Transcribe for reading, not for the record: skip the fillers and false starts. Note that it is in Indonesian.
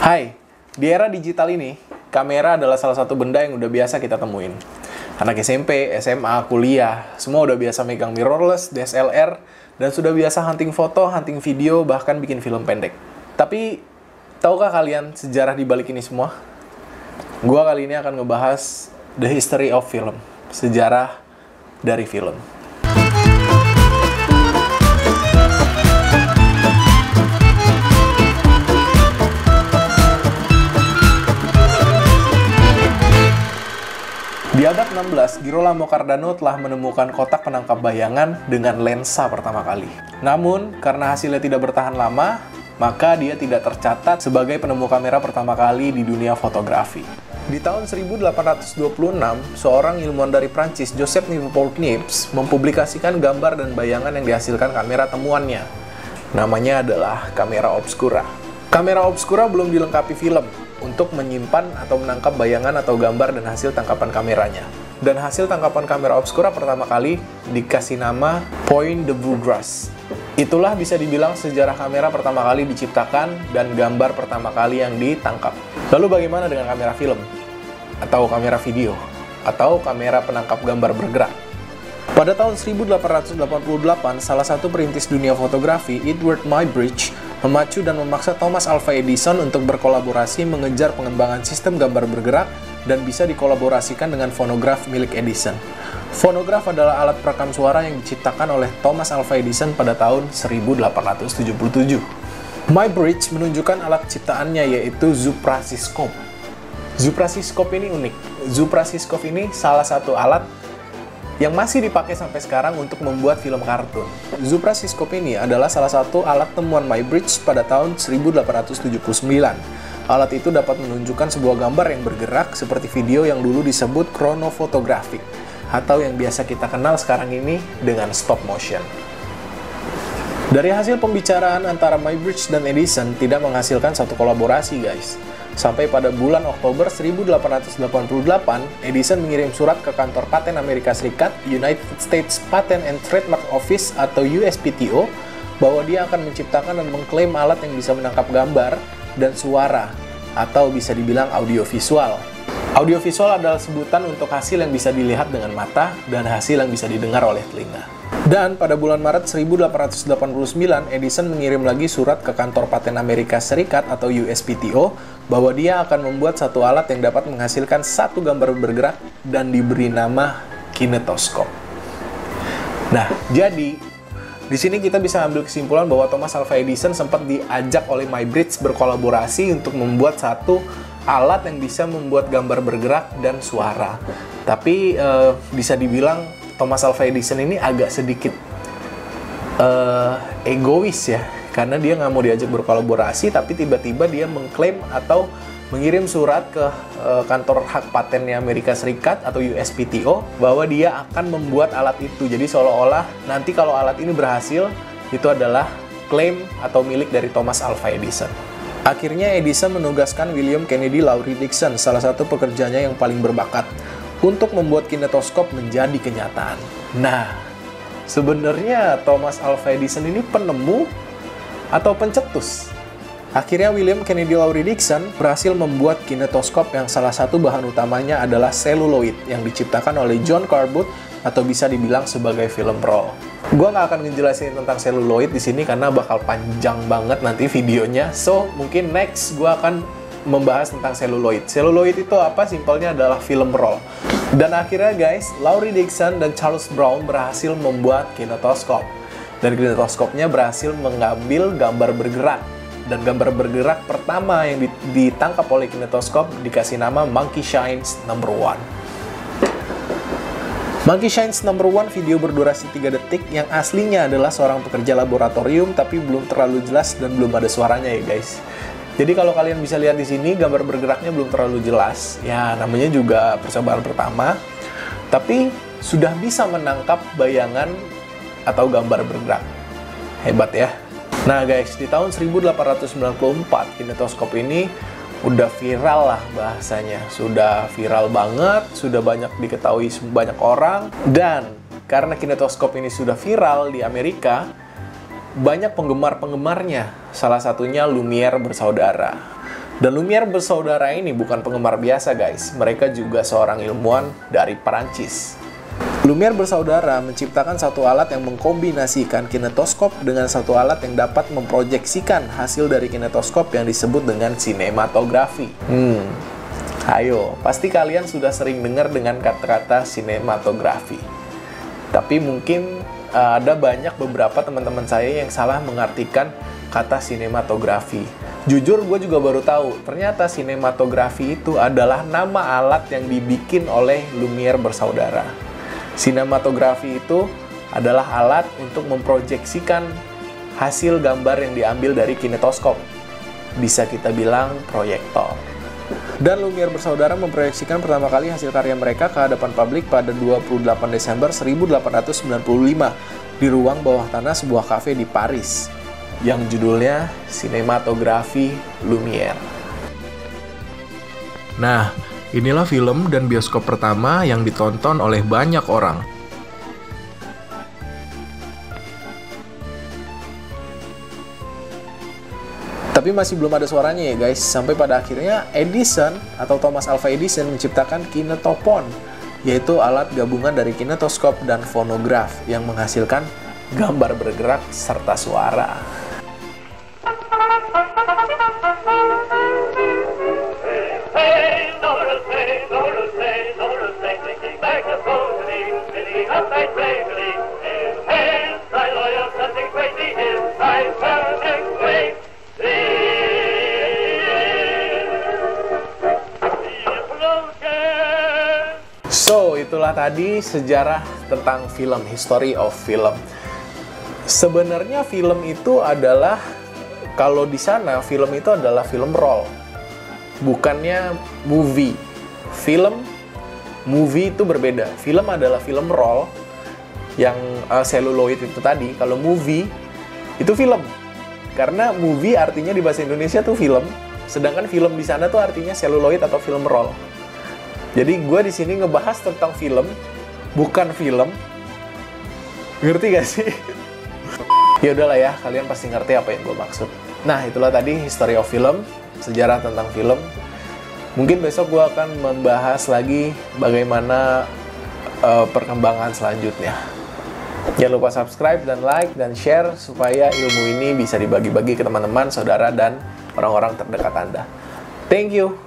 Hai, di era digital ini, kamera adalah salah satu benda yang udah biasa kita temuin. Anak SMP, SMA, kuliah, semua udah biasa megang mirrorless, DSLR, dan sudah biasa hunting foto, hunting video, bahkan bikin film pendek. Tapi, tahukah kalian sejarah di balik ini semua? Gua kali ini akan ngebahas the history of film, sejarah dari film. Di abad 16, Girolamo Cardano telah menemukan kotak penangkap bayangan dengan lensa pertama kali. Namun, karena hasilnya tidak bertahan lama, maka dia tidak tercatat sebagai penemu kamera pertama kali di dunia fotografi. Di tahun 1826, seorang ilmuwan dari Prancis, Joseph Neufeld Niepce, mempublikasikan gambar dan bayangan yang dihasilkan kamera temuannya. Namanya adalah kamera obscura. Kamera obscura belum dilengkapi film untuk menyimpan atau menangkap bayangan atau gambar dan hasil tangkapan kameranya. Dan hasil tangkapan kamera obscura pertama kali dikasih nama Point de Vue Grasse. Itulah bisa dibilang sejarah kamera pertama kali diciptakan dan gambar pertama kali yang ditangkap. Lalu bagaimana dengan kamera film? Atau kamera video? Atau kamera penangkap gambar bergerak? Pada tahun 1888, salah satu perintis dunia fotografi, Edward Muybridge, memacu dan memaksa Thomas Alva Edison untuk berkolaborasi mengejar pengembangan sistem gambar bergerak dan bisa dikolaborasikan dengan fonograf milik Edison. Fonograf adalah alat perekam suara yang diciptakan oleh Thomas Alva Edison pada tahun 1877. Muybridge menunjukkan alat ciptaannya yaitu Zuprasiscope. Zuprasiscope ini unik. Zuprasiscope ini salah satu alat yang masih dipakai sampai sekarang untuk membuat film kartun. Zuprasiscope ini adalah salah satu alat temuan Muybridge pada tahun 1879. Alat itu dapat menunjukkan sebuah gambar yang bergerak seperti video yang dulu disebut chronofotografik, atau yang biasa kita kenal sekarang ini dengan stop motion. Dari hasil pembicaraan antara Muybridge dan Edison tidak menghasilkan satu kolaborasi, guys. Sampai pada bulan Oktober 1888, Edison mengirim surat ke kantor paten Amerika Serikat, United States Patent and Trademark Office atau USPTO, bahwa dia akan menciptakan dan mengklaim alat yang bisa menangkap gambar dan suara, atau bisa dibilang audiovisual. Audiovisual adalah sebutan untuk hasil yang bisa dilihat dengan mata dan hasil yang bisa didengar oleh telinga. Dan pada bulan Maret 1889, Edison mengirim lagi surat ke kantor paten Amerika Serikat atau USPTO bahwa dia akan membuat satu alat yang dapat menghasilkan satu gambar bergerak dan diberi nama kinetoskop. Nah, jadi di sini kita bisa ambil kesimpulan bahwa Thomas Alva Edison sempat diajak oleh Muybridge berkolaborasi untuk membuat satu alat yang bisa membuat gambar bergerak dan suara. Tapi bisa dibilang Thomas Alva Edison ini agak sedikit egois ya, karena dia nggak mau diajak berkolaborasi, tapi tiba-tiba dia mengklaim atau mengirim surat ke kantor hak patennya Amerika Serikat atau USPTO bahwa dia akan membuat alat itu. Jadi seolah-olah nanti kalau alat ini berhasil, itu adalah klaim atau milik dari Thomas Alva Edison. Akhirnya Edison menugaskan William Kennedy Lowry Dickson, salah satu pekerjanya yang paling berbakat, untuk membuat kinetoskop menjadi kenyataan. Nah, sebenarnya Thomas Alva Edison ini penemu atau pencetus? Akhirnya William Kennedy Lowry Dickson berhasil membuat kinetoskop yang salah satu bahan utamanya adalah seluloid yang diciptakan oleh John Cornbutt atau bisa dibilang sebagai film roll. Gua nggak akan ngejelasin tentang seluloid di sini karena bakal panjang banget nanti videonya. So, mungkin next gua akan membahas tentang seluloid. Seluloid itu apa? Simpelnya adalah film roll. Dan akhirnya guys, Lowry Dickson dan Charles Brown berhasil membuat kinetoskop. Dan kinetoskopnya berhasil mengambil gambar bergerak. Dan gambar bergerak pertama yang ditangkap oleh kinetoskop dikasih nama Monkey Shines No. 1. Monkey Shines No. 1 video berdurasi 3 detik yang aslinya adalah seorang pekerja laboratorium tapi belum terlalu jelas dan belum ada suaranya ya guys. Jadi kalau kalian bisa lihat di sini gambar bergeraknya belum terlalu jelas. Ya namanya juga percobaan pertama. Tapi sudah bisa menangkap bayangan atau gambar bergerak. Hebat ya. Nah guys, di tahun 1894 kinetoskop ini udah viral lah bahasanya. Sudah viral banget, sudah banyak diketahui banyak orang. Dan karena kinetoskop ini sudah viral di Amerika, banyak penggemar-penggemarnya, salah satunya Lumiere bersaudara. Dan Lumière bersaudara ini bukan penggemar biasa guys, mereka juga seorang ilmuwan dari Perancis. Lumière bersaudara menciptakan satu alat yang mengkombinasikan kinetoskop dengan satu alat yang dapat memproyeksikan hasil dari kinetoskop yang disebut dengan sinematografi. Ayo, pasti kalian sudah sering dengar dengan kata-kata sinematografi. Tapi mungkin ada banyak beberapa teman-teman saya yang salah mengartikan kata sinematografi. Jujur, gue juga baru tahu, ternyata sinematografi itu adalah nama alat yang dibikin oleh Lumière bersaudara. Sinematografi itu adalah alat untuk memproyeksikan hasil gambar yang diambil dari kinetoskop. Bisa kita bilang proyektor. Dan Lumière bersaudara memproyeksikan pertama kali hasil karya mereka ke hadapan publik pada 28 Desember 1895 di ruang bawah tanah sebuah kafe di Paris yang judulnya Sinematografi Lumière. Nah, inilah film dan bioskop pertama yang ditonton oleh banyak orang. Tapi masih belum ada suaranya ya guys, sampai pada akhirnya Edison atau Thomas Alva Edison menciptakan kinetopon, yaitu alat gabungan dari kinetoskop dan fonograf yang menghasilkan gambar bergerak serta suara. So, itulah tadi sejarah tentang film, history of film. Sebenarnya film itu adalah, kalau di sana film itu adalah film roll, bukannya movie. Movie itu berbeda. Film adalah film roll yang seluloid itu tadi. Kalau movie itu film, karena movie artinya di bahasa Indonesia tuh film, sedangkan film di sana tuh artinya seluloid atau film roll. Jadi gue di sini ngebahas tentang film, bukan film. Ngerti gak sih? Ya udahlah ya, kalian pasti ngerti apa yang gue maksud. Nah, itulah tadi history of film, sejarah tentang film. Mungkin besok gue akan membahas lagi bagaimana perkembangan selanjutnya. Jangan lupa subscribe dan like dan share supaya ilmu ini bisa dibagi-bagi ke teman-teman, saudara, dan orang-orang terdekat Anda. Thank you.